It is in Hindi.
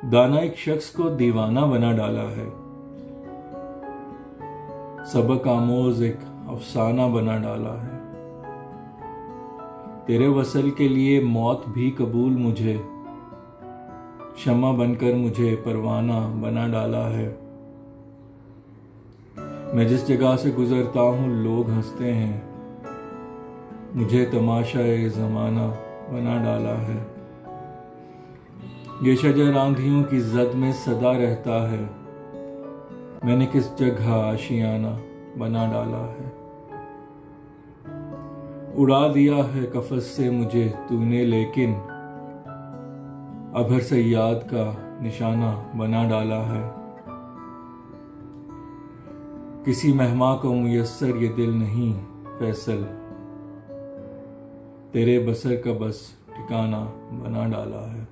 दाना एक शख्स को दीवाना बना डाला है, सबक आमोज एक अफसाना बना डाला है। तेरे वसल के लिए मौत भी कबूल मुझे, शमा बनकर मुझे परवाना बना डाला है। मैं जिस जगह से गुजरता हूँ लोग हंसते हैं, मुझे तमाशाए ज़माना बना डाला है। ये शजर आंधियों की जद में सदा रहता है, मैंने किस जगह आशियाना बना डाला है। उड़ा दिया है कफस से मुझे तूने, लेकिन अब हर सयाद का निशाना बना डाला है। किसी मेहमा को मुयस्सर ये दिल नहीं फैसल, तेरे बसर का बस ठिकाना बना डाला है।